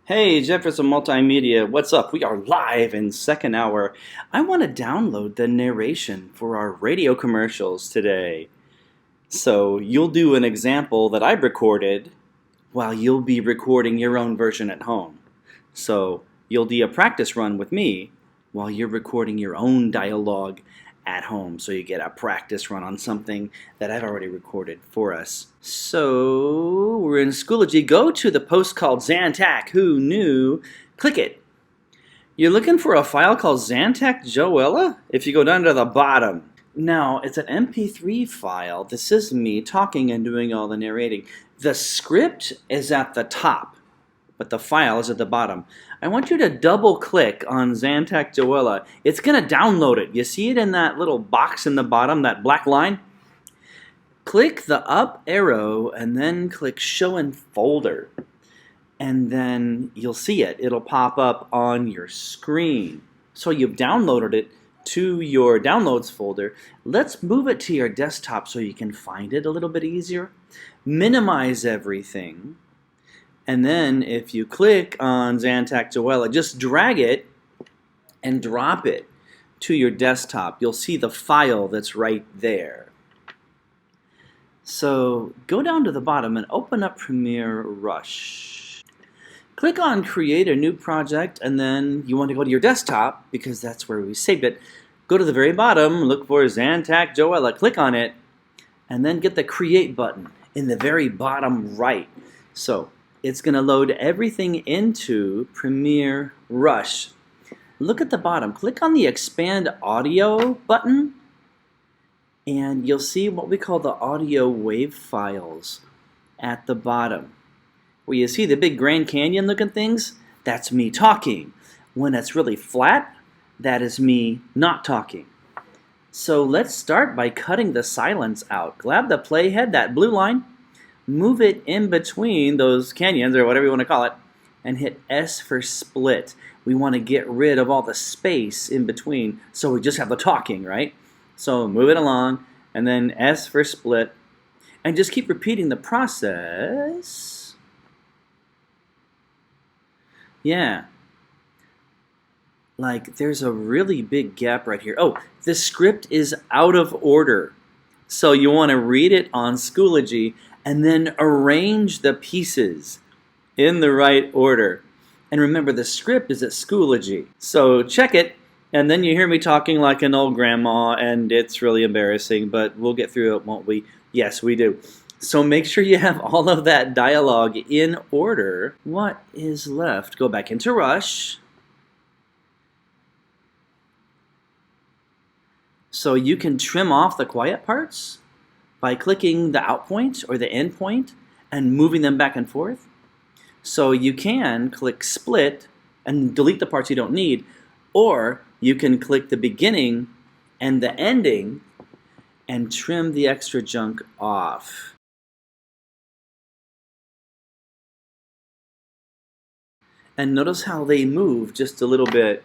Hey, Jefferson Multimedia, what's up? We are live in second hour. I want to download the narration for our radio commercials today. So you'll do an example that I recorded while you'll be recording your own version at home. So you'll do a practice run with me while you're recording your own dialogue at home. So you get a practice run on something that I've already recorded for us. So we're in Schoology. Go to the post called Zantac. Who knew? Click it. You're looking for a file called Zantac Joella? If you go down to the bottom. Now, it's an MP3 file. This is me talking and doing all the narrating. The script is at the top, but the file is at the bottom. I want you to double click on Zantac Joella. It's going to download it. You see it in that little box in the bottom, that black line? Click the up arrow and then click Show in Folder. And then you'll see it. It'll pop up on your screen. So you've downloaded it to your Downloads folder. Let's move it to your desktop so you can find it a little bit easier. Minimize everything. And then if you click on Zantac Joella, just drag it and drop it to your desktop. You'll see the file that's right there. So go down to the bottom and open up Premiere Rush. Click on Create a New Project, and then you want to go to your desktop because that's where we saved it. Go to the very bottom, look for Zantac Joella, click on it, and then get the Create button in the very bottom right. So it's going to load everything into Premiere Rush. Look at the bottom. Click on the Expand Audio button, and you'll see what we call the audio wave files at the bottom. Where you see the big Grand Canyon looking things, that's me talking. When it's really flat, that is me not talking. So let's start by cutting the silence out. Grab the playhead, that blue line, move it in between those canyons, or whatever you want to call it, and hit S for split. We want to get rid of all the space in between, so we just have the talking, right? So move it along, and then S for split, and just keep repeating the process. Yeah. Like, there's a really big gap right here. Oh, the script is out of order. So you want to read it on Schoology, and then arrange the pieces in the right order. And remember, the script is at Schoology. So check it, and then you hear me talking like an old grandma, and it's really embarrassing, but we'll get through it, won't we? Yes, we do. So make sure you have all of that dialogue in order. What is left? Go back into Rush. So you can trim off the quiet parts by clicking the out point or the end point and moving them back and forth. So you can click split and delete the parts you don't need, or you can click the beginning and the ending and trim the extra junk off. And notice how they move just a little bit.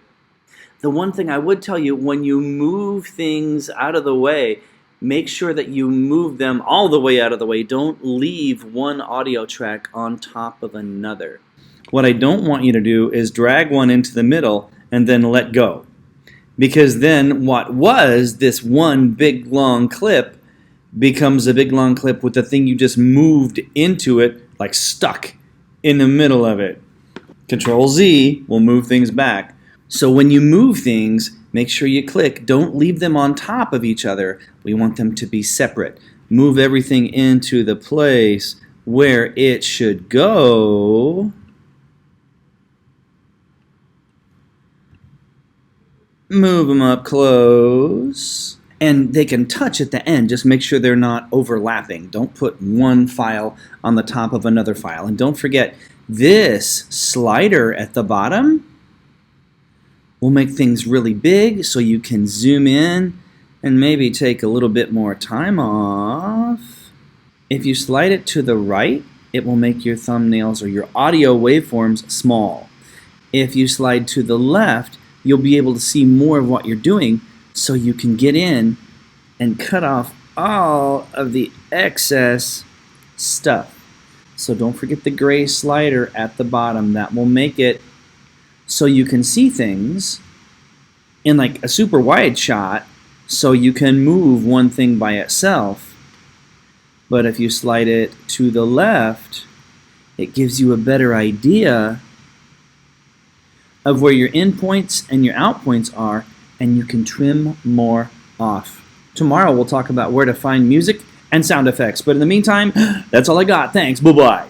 The one thing I would tell you, when you move things out of the way, make sure that you move them all the way out of the way. Don't leave one audio track on top of another. What I don't want you to do is drag one into the middle and then let go. Because then what was this one big long clip becomes a big long clip with the thing you just moved into it, like stuck in the middle of it. Control Z will move things back. So when you move things, make sure you click. Don't leave them on top of each other. We want them to be separate. Move everything into the place where it should go. Move them up close. And they can touch at the end. Just make sure they're not overlapping. Don't put one file on the top of another file. And don't forget, this slider at the bottom will make things really big so you can zoom in and maybe take a little bit more time off. If you slide it to the right, it will make your thumbnails or your audio waveforms small. If you slide to the left, you'll be able to see more of what you're doing so you can get in and cut off all of the excess stuff. So don't forget the gray slider at the bottom. That will make it so you can see things in like a super wide shot, so you can move one thing by itself. But if you slide it to the left, it gives you a better idea of where your in points and your out points are, and you can trim more off. Tomorrow we'll talk about where to find music and sound effects. But in the meantime, that's all I got. Thanks. Bye-bye.